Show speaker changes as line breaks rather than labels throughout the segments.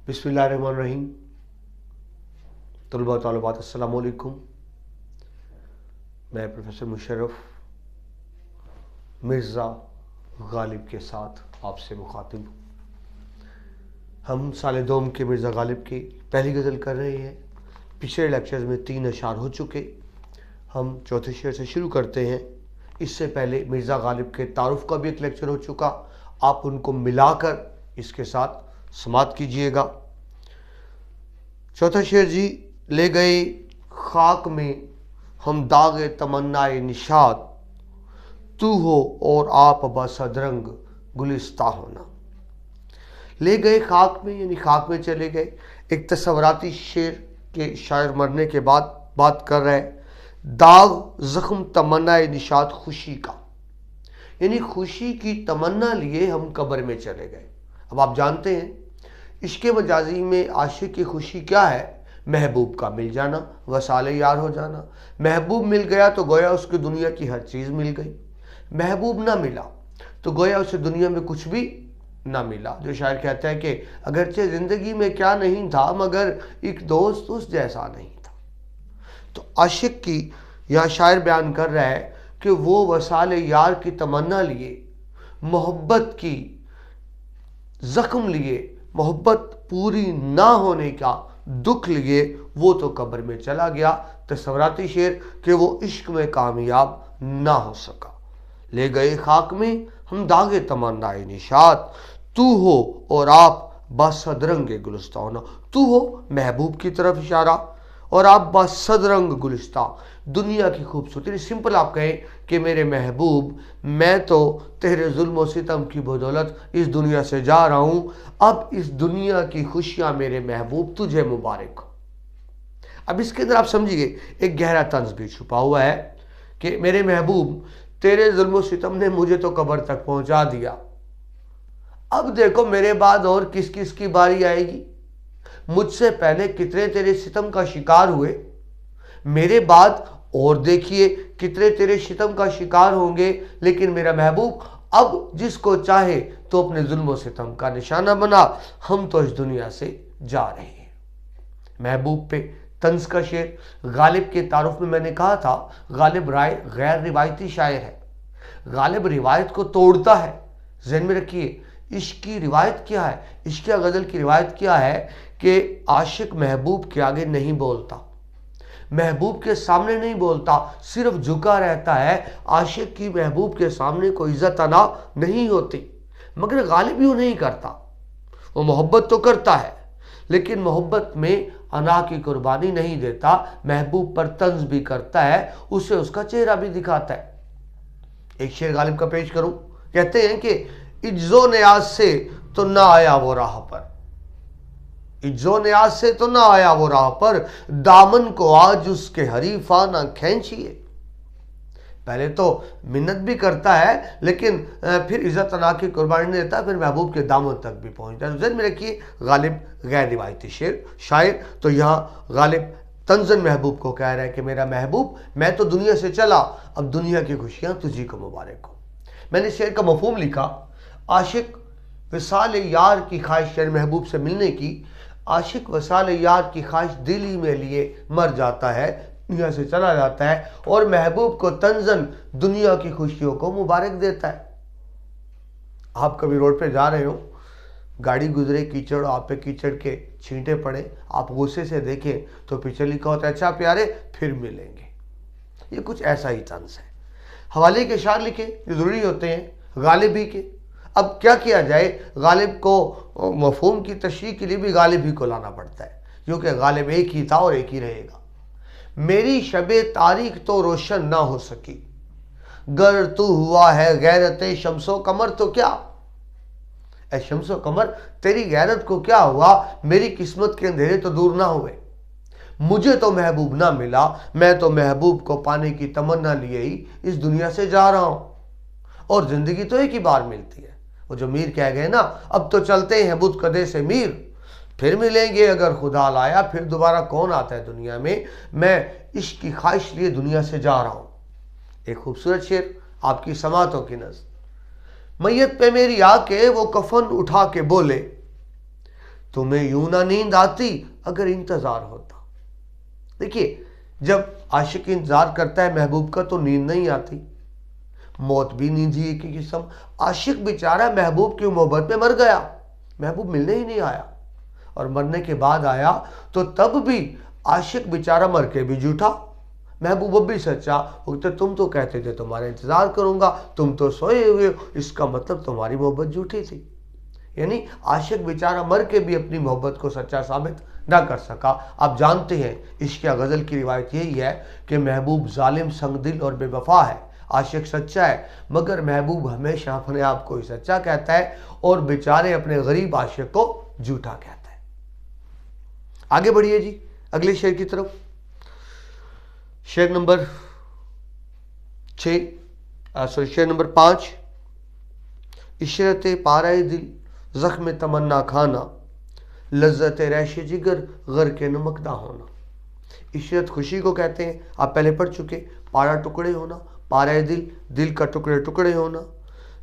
बिस्मिल्लाहिर्रहमानिर्रहीम। तलबा तलबात अस्सलामु अलैकुम। मैं प्रोफेसर मुशर्रफ मिर्ज़ा गालिब के साथ आपसे मुखातिब हूँ। हम साल दोम के मिर्ज़ा गालिब की पहली गज़ल कर रहे हैं। पिछले लेक्चर्स में 3 अशार हो चुके। हम चौथे शेर से शुरू करते हैं। इससे पहले मिर्ज़ा गालिब के तारुफ का भी एक लेक्चर हो चुका, आप उनको मिलाकर इसके साथ समात कीजिएगा। चौथा शेर जी, ले गए खाक में हम दागे तमन्नाए निशात, तू हो और आप बसदरंग गुलिस्ता होना। ले गए खाक में यानी खाक में चले गए। एक तस्वराती शेर के शायर मरने के बाद बात कर रहे हैं। दाग जख्म तमन्नाए निशात खुशी का, यानी खुशी की तमन्ना लिए हम कब्र में चले गए। अब आप जानते हैं इश्क़ मजाजी में आशिक की खुशी क्या है? महबूब का मिल जाना, वसाले यार हो जाना। महबूब मिल गया तो गोया उसकी दुनिया की हर चीज़ मिल गई। महबूब ना मिला तो गोया उसे दुनिया में कुछ भी ना मिला। जो शायर कहता है कि अगरचे ज़िंदगी में क्या नहीं था मगर एक दोस्त उस जैसा नहीं था। तो आशिक की यहाँ शायर बयान कर रहा है कि वो वसाले यार की तमन्ना लिए, मोहब्बत की ज़ख्म लिए, मोहब्बत पूरी ना होने का दुख लिए वो तो कब्र में चला गया। तस्वराती शेर कि वो इश्क में कामयाब ना हो सका। ले गए खाक में हम दागे तमन्नाए निशात, तू हो और आप बसदरंग गुलिस्ता होना। तू हो महबूब की तरफ इशारा और आप बसदरंग गुलिस्ता, दुनिया की खूबसूरती। सिंपल आप कहें कि मेरे महबूब, मैं तो तेरे जुल्म और सितम की बदौलत इस दुनिया से जा रहा हूँ। अब इस दुनिया की खुशियाँ मेरे महबूब तुझे मुबारक हो। अब इसके अंदर आप समझिए एक गहरा तंज भी छुपा हुआ है कि मेरे महबूब, तेरे जुल्म और सितम ने मुझे तो कब्र तक पहुँचा दिया। अब देखो मेरे बाद और किस किस की बारी आएगी। मुझसे पहले कितने तेरे सितम का शिकार हुए, मेरे बाद और देखिए कितने तेरे सितम का शिकार होंगे। लेकिन मेरा महबूब अब जिसको चाहे तो अपने जुल्म और सितम का निशाना बना। हम तो इस दुनिया से जा रहे हैं। महबूब पे तंज का शेर। गालिब के तारुफ में मैंने कहा था गालिब राय गैर रिवायती शायर है। गालिब रिवायत को तोड़ता है। ज़हन में रखिए, इश्क की रिवायत क्या है, इश्क गज़ल की रिवायत क्या है कि आशिक महबूब के आगे नहीं बोलता, महबूब के सामने नहीं बोलता, सिर्फ झुका रहता है। आशिक की महबूब के सामने कोई इज्जत अना नहीं होती। मगर गालिब यूँ नहीं करता, वो मोहब्बत तो करता है लेकिन मोहब्बत में अना की कुर्बानी नहीं देता। महबूब पर तंज भी करता है, उसे उसका चेहरा भी दिखाता है। एक शेर गालिब का पेश करूं। कहते हैं कि इज्जो नियाज से तो ना आया वो राह पर, इज्जो नियाज से तो ना आया वो राह पर, दामन को आज उसके हरीफा ना खींचिए। पहले तो मिन्नत भी करता है लेकिन फिर इज्जत अना की कुर्बानी नहीं देता, फिर महबूब के दामन तक भी पहुंचता है। ज़हन में रखिए गालिब गैर रिवायती शेर शायर। तो यहाँ गालिब तंजन महबूब को कह रहा है कि मेरा महबूब, मैं तो दुनिया से चला, अब दुनिया की खुशियाँ तुझी को मुबारक हो। मैंने शेर का मफहूम लिखा। आशिक विसाल यार की ख्वाहिश यानी महबूब से मिलने की, आशिक वसाल यार की ख्वाहिश दिल ही में लिए मर जाता है, दुनिया से चला जाता है और महबूब को तंजन दुनिया की खुशियों को मुबारक देता है। आप कभी रोड पे जा रहे हो, गाड़ी गुजरे, कीचड़, आप पे कीचड़ के छींटे पड़े, आप गुस्से से देखें तो पीछे लिखा होता है अच्छा प्यारे फिर मिलेंगे। ये कुछ ऐसा ही तंज है। हवाले के शार लिखे जो ज़रूरी होते हैं गालिब ही के। अब क्या किया जाए, गालिब को मफहूम की तशरीह के लिए भी गालिब ही को लाना पड़ता है क्योंकि गालिब एक ही था और एक ही रहेगा। मेरी शबे तारीख तो रोशन ना हो सकी, गर तू हुआ है गैरत शम्सो कमर तो क्या। ऐ शम्सो कमर, तेरी गैरत को क्या हुआ, मेरी किस्मत के अंधेरे तो दूर ना हुए। मुझे तो महबूब ना मिला, मैं तो महबूब को पाने की तमन्ना लिए ही इस दुनिया से जा रहा हूं। और जिंदगी तो एक ही बार मिलती है। वो जो मीर कह गए ना, अब तो चलते हैं बुत कदे से मीर, फिर मिलेंगे अगर खुदा लाया, फिर दोबारा कौन आता है दुनिया में। मैं इश्क की ख्वाहिश लिए दुनिया से जा रहा हूं। एक खूबसूरत शेर आपकी समातों की नज़र। मैयत पे मेरी आके वो कफन उठा के बोले, تمہیں یوں نہ نیند آتی اگر انتظار ہوتا. دیکھیے جب عاشق انتظار کرتا ہے محبوب کا تو نیند نہیں آتی. موت بھی نیند ہی کی قسم. عاشق بیچارہ محبوب کی محبت میں مر گیا, محبوب ملنے ہی نہیں آیا, اور مرنے کے بعد آیا تو تب بھی عاشق بیچارہ مر کے بھی جھوٹا, محبوب اب بھی سچا. تم تو کہتے تھے تمہارا انتظار کروں گا, تم تو سوئے ہوئے, اس کا مطلب تمہاری محبت جھوٹی تھی. یعنی عاشق بیچارہ مر کے بھی اپنی محبت کو سچا ثابت نہ کر سکا. آپ جانتے ہیں عشق غزل کی روایت یہی ہے کہ محبوب ظالم, سنگ دل اور بے وفا ہے. عاشق سچا ہے مگر محبوب ہمیشہ اپنے آپ کو ہی سچا کہتا ہے اور بیچارے اپنے غریب عاشق کو جھوٹا کہتا ہے. آگے بڑھیے جی اگلے شعر کی طرف. شعر نمبر 5. عشرت پارہ دل زخم تمنا کھانا, لذت ریش جگر غر کے نمکدہ ہونا. عشرت خوشی کو کہتے ہیں, آپ پہلے پڑھ چکے. پارہ ٹکڑے ہونا, پارہ دل, دل کا ٹکڑے ٹکڑے ہونا.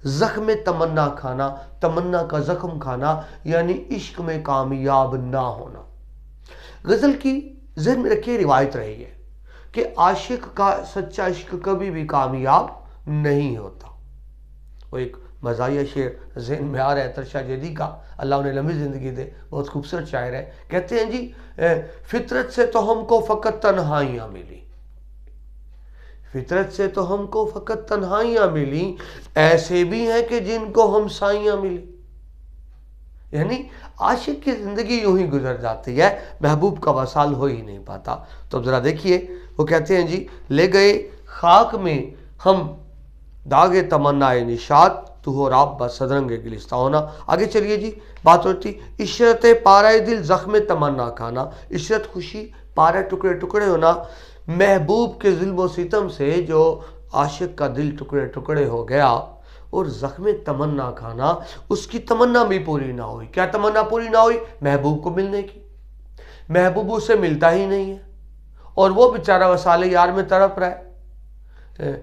زخم تمنا کھانا, تمنا کا زخم کھانا یعنی عشق میں کامیاب نہ ہونا. غزل کی ذہن میں رکھیے روایت رہی ہے کہ عاشق کا سچا عشق کبھی بھی کامیاب نہیں ہوتا. وہ ایک مزاحیہ شعر ذہن میں آ رہا ہے ترشا جیدی کا, اللہ انہیں لمبی زندگی دے, بہت خوبصورت شاعر ہے. کہتے ہیں جی فطرت سے تو ہم کو فقط تنہائیاں ملی, فطرت سے تو ہم کو فقط تنہائیاں ملی, ایسے بھی ہیں کہ جن کو ہم سائیاں ملی. یعنی عاشق کی زندگی یوں ہی گزر جاتی ہے, محبوب کا وصال ہو ہی نہیں پاتا. تو اب ذرا دیکھیے وہ کہتے ہیں جی لے گئے خاک میں ہم داغ تمنا نشاط, تو ہو راب با صدرنگ گلستہ ہونا. آگے چلیے جی بات ہوتی عشرت پارہ دل زخم تمنا کھانا. عشرت خوشی, پارہ ٹکڑے ٹکڑے ہونا. محبوب کے ظلم و ستم سے جو عاشق کا دل ٹکڑے ٹکڑے ہو گیا اور زخم تمنا کھانا, اس کی تمنا بھی پوری نہ ہوئی. کیا تمنا پوری نہ ہوئی؟ محبوب کو ملنے کی. محبوب اسے ملتا ہی نہیں ہے اور وہ بیچارہ وصال یار میں تڑپ رہا ہے.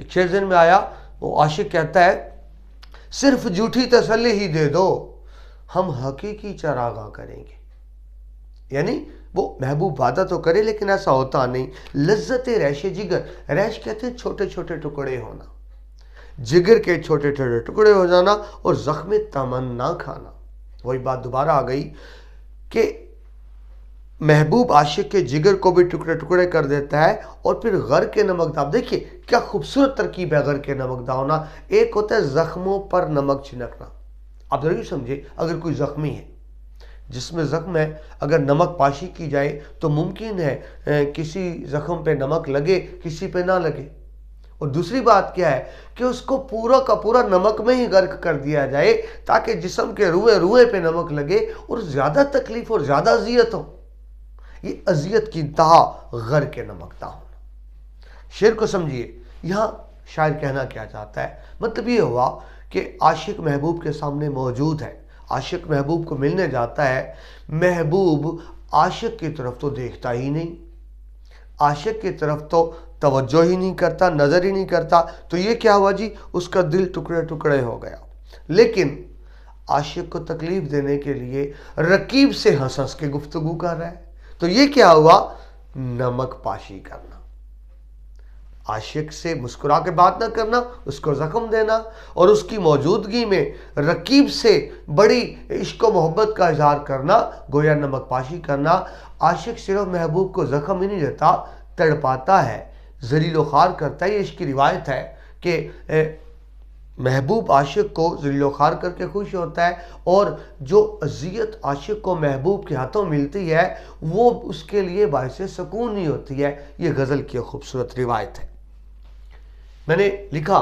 شعر ذہن میں آیا, وہ عاشق کہتا ہے صرف جھوٹی تسلی ہی دے دو, ہم حقیقی چراغاں کریں گے. یعنی وہ محبوب وعدہ تو کرے لیکن ایسا ہوتا نہیں. لذت ریش جگر, ریش کہتے ہیں چھوٹے چھوٹے ٹکڑے ہونا, جگر کے چھوٹے چھوٹے ٹکڑے ہو جانا, اور زخم تمنا کھانا. وہی بات دوبارہ آ گئی کہ محبوب عاشق کے جگر کو بھی ٹکڑے ٹکڑے کر دیتا ہے اور پھر غر کے نمک داغ. دیکھیے کیا خوبصورت ترکیب ہے غر کے نمک داغ ہونا. ایک ہوتا ہے زخموں پر نمک چھنکنا. آپ ضرور سمجھے, اگر کوئی زخمی ہے, جس میں زخم ہے, اگر نمک پاشی کی جائے تو ممکن ہے کسی زخم پہ نمک لگے کسی پہ نہ لگے. اور دوسری بات کیا ہے کہ اس کو پورا کا پورا نمک میں ہی غرق کر دیا جائے تاکہ جسم کے روئے روئے پہ نمک لگے اور زیادہ تکلیف اور زیادہ اذیت ہو. یہ اذیت کی انتہا غر کے نمک داغ ہونا. شعر کو سمجھیے, یہاں شاعر کہنا کیا چاہتا ہے, مطلب یہ ہوا کہ عاشق محبوب کے سامنے موجود ہے, عاشق محبوب کو ملنے جاتا ہے, محبوب عاشق کی طرف تو دیکھتا ہی نہیں, عاشق کی طرف تو توجہ ہی نہیں کرتا, نظر ہی نہیں کرتا. تو یہ کیا ہوا جی, اس کا دل ٹکڑے ٹکڑے ہو گیا. لیکن عاشق کو تکلیف دینے کے لیے رقیب سے ہنس ہنس کے گفتگو کر رہا ہے. تو یہ کیا ہوا, نمک پاشی کرنا. عاشق سے مسکرا کے بات نہ کرنا, اس کو زخم دینا, اور اس کی موجودگی میں رقیب سے بڑی عشق و محبت کا اظہار کرنا, گویا نمک پاشی کرنا. عاشق صرف محبوب کو زخم ہی نہیں دیتا, تڑپاتا ہے, ذلیل و خوار کرتا ہے. یہ عشق کی روایت ہے کہ محبوب عاشق کو ذلیل و خوار کر کے خوش ہوتا ہے, اور جو اذیت عاشق کو محبوب کے ہاتھوں ملتی ہے وہ اس کے لیے باعث سکون ہی ہوتی ہے. یہ غزل کی خوبصورت روایت ہے. میں نے لکھا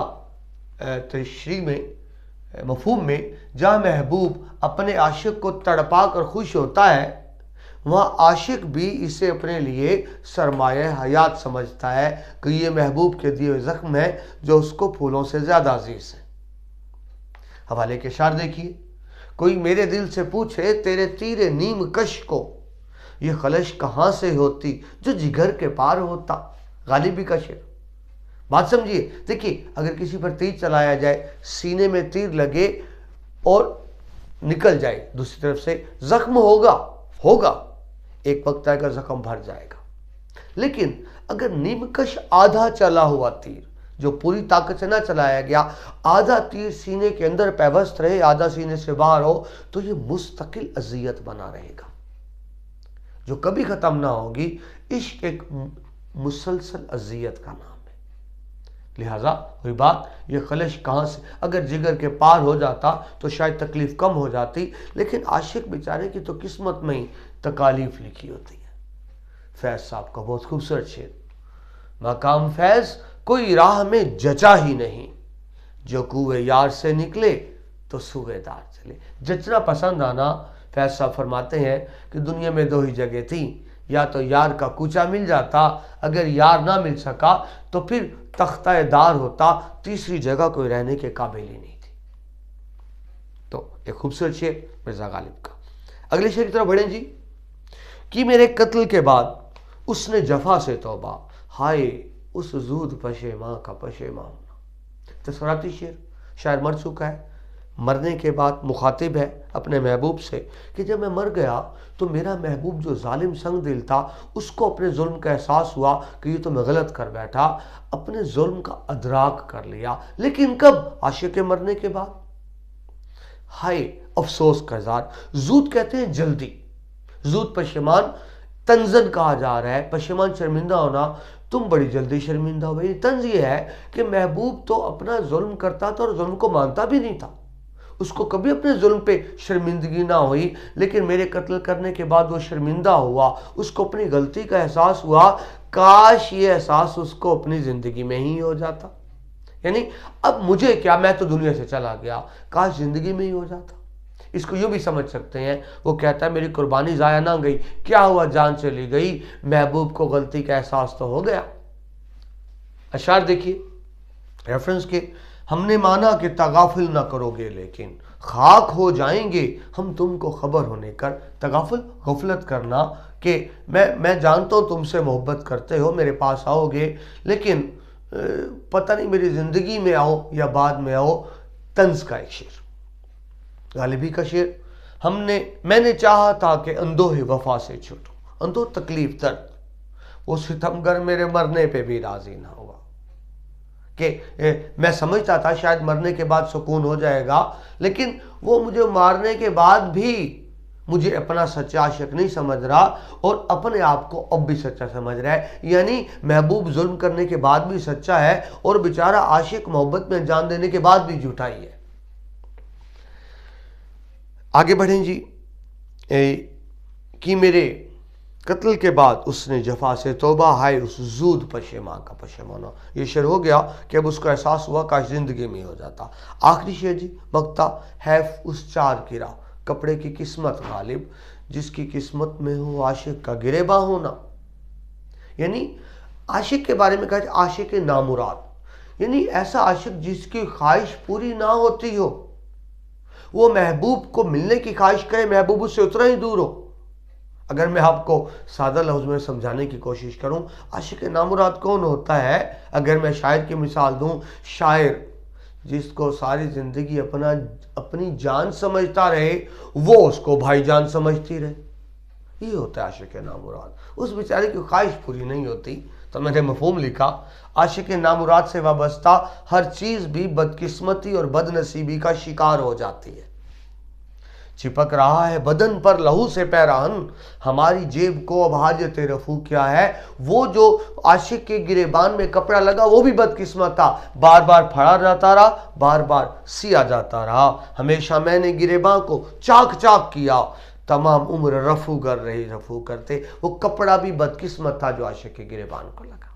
تشریح میں, مفہوم میں, جہاں محبوب اپنے عاشق کو تڑپا کر خوش ہوتا ہے وہاں عاشق بھی اسے اپنے لیے سرمایہ حیات سمجھتا ہے کہ یہ محبوب کے دیے ہوئے زخم ہے جو اس کو پھولوں سے زیادہ عزیز ہے. حوالے کے اشعار دیکھیے, کوئی میرے دل سے پوچھے تیرے تیر نیم کش کو, یہ خلش کہاں سے ہوتی جو جگر کے پار ہوتا. غالبی کا شعر. بات سمجھیے, دیکھیے اگر کسی پر تیر چلایا جائے, سینے میں تیر لگے اور निकल जाए, दूसरी तरफ से जख्म होगा, एक वक्त आएगा जख्म भर जाएगा। लेकिन अगर नीमकश आधा चला हुआ तीर, जो पूरी ताकत से ना चलाया गया, आधा तीर सीने के अंदर पैवस्त रहे, आधा सीने से बाहर हो, तो ये मुस्तकिल अजियत बना रहेगा जो कभी खत्म ना होगी। इश्क एक मुसलसल अजियत का नाम है। लिहाजा वही बात, ये खलश कहाँ से, अगर जिगर के पार हो जाता तो शायद तकलीफ कम हो जाती, लेकिन आशिक बेचारे की तो किस्मत में ही तकालीफ लिखी होती है। फैज साहब का बहुत खूबसूरत शेर, मकाम फैज कोई राह में जचा ही नहीं, जो कुएं यार से निकले तो सूबेदार चले। जचना पसंद आना, फैज साहब फरमाते हैं कि दुनिया में दो ही जगह थी, या तो यार का कूचा मिल जाता, अगर यार ना मिल सका तो फिर तख्ता दार होता, तीसरी जगह कोई रहने के काबिल ही नहीं थी। तो एक खूबसूरत शेर मिर्जा गालिब का। अगले शेर की तरफ बढ़ें जी। कि मेरे कत्ल के बाद उसने जफा से तौबा, हाय उस जूद पशेमा का पशेमा होना। तस्वराती शेर, शायर मर चुका है, मरने के बाद मुखातिब है अपने महबूब से कि जब मैं मर गया तो मेरा महबूब जो जालिम संग दिल था, उसको अपने जुल्म का एहसास हुआ कि ये तो मैं गलत कर बैठा, अपने जुल्म का अदराक कर लिया। लेकिन कब? आशिक के मरने के बाद। हाय अफसोस का इज़हार। जूद कहते हैं जल्दी, जूद पशेमान तंजन कहा जा रहा है, पशेमान शर्मिंदा होना, तुम बड़ी जल्दी शर्मिंदा हो गई। तंज ये है कि महबूब तो अपना जुल्म करता था और जुल्म को मानता भी नहीं था, उसको कभी अपने जुल्म पे शर्मिंदगी ना हुई, लेकिन मेरे कत्ल करने के बाद वो शर्मिंदा हुआ, उसको अपनी गलती का एहसास हुआ। काश ये एहसास उसको अपनी ज़िंदगी में ही हो जाता, यानी अब मुझे क्या, मैं तो दुनिया से चला गया, काश ज़िंदगी में ही हो जाता। इसको यूँ भी समझ सकते हैं, वो कहता है मेरी कुर्बानी ज़ाया ना गई, क्या हुआ जान चली गई, महबूब को गलती का एहसास तो हो गया। अशार देखिए रेफरेंस के, हमने माना कि तगाफुल ना करोगे लेकिन खाक हो जाएंगे हम तुमको खबर होने कर। तगाफुल गफलत करना कि मैं जानता हूँ तुमसे मोहब्बत करते हो, मेरे पास आओगे, लेकिन पता नहीं मेरी ज़िंदगी में आओ या बाद में आओ। तंज का एक शेर, गालिबी का शेर, मैंने चाहा था कि अंदोहे वफा से छूटूं, अंदो तकलीफ दर्द, वो सितमगर मेरे मरने पे भी राजी ना हुआ। कि मैं समझता था शायद मरने के बाद सुकून हो जाएगा, लेकिन वो मुझे मारने के बाद भी मुझे अपना सच्चा आशिक नहीं समझ रहा और अपने आप को अब भी सच्चा समझ रहा है। यानी महबूब जुल्म करने के बाद भी सच्चा है और बेचारा आशिक मोहब्बत में जान देने के बाद भी झूठा ही है। आगे बढ़ें जी। कि मेरे कत्ल के बाद उसने जफा से तौबा, हाय उस जूद पशेमा का पशेमाना। ये शेर हो गया कि अब उसको एहसास हुआ काश जिंदगी में हो जाता। आखिरी शेर जी, बख्ता हैफ उस चार गिरा, कपड़े की किस्मत गालिब, जिसकी किस्मत में हो आशिक का गिरेबा होना। यानी आशिक के बारे में कहा आशिक नामुराद, यानी ऐसा आशिक जिसकी ख्वाहिश पूरी ना होती हो, वो महबूब को मिलने की ख्वाहिश करे, महबूब उससे उतना ही दूर हो। अगर मैं आपको सादा लफ्ज़ में समझाने की कोशिश करूं, आशिक नामुराद कौन होता है? अगर मैं शायर की मिसाल दूं, शायर जिसको सारी ज़िंदगी अपनी जान समझता रहे, वो उसको भाईजान समझती रहे, ये होता है आशिक नामुराद। उस बेचारे की ख्वाहिश पूरी नहीं होती, तो मैंने मफहूम लिखा, आशिक नामुराद से वाबस्ता हर चीज़ भी बदकिस्मती और बदनसीबी का शिकार हो जाती है। चिपक रहा है बदन पर लहू से पैराहन, हमारी जेब को अब हाजत रफू क्या है। वो जो आशिक के गिरेबान में कपड़ा लगा वो भी बदकिस्मत था, बार बार फड़ा जाता रहा, बार बार सिया जाता रहा। हमेशा मैंने गिरेबान को चाक चाक किया, तमाम उम्र रफू कर रही रफू करते। वो कपड़ा भी बदकिस्मत था जो आशिक के गिरेबान को लगा।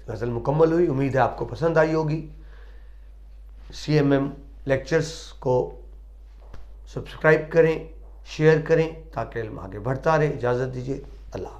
गज़ल मुकम्मल हुई, उम्मीद है आपको पसंद आई होगी। CMM लेक्चर्स को सब्सक्राइब करें, शेयर करें ताकि इल्म आगे बढ़ता रहे। इजाज़त दीजिए, अल्लाह।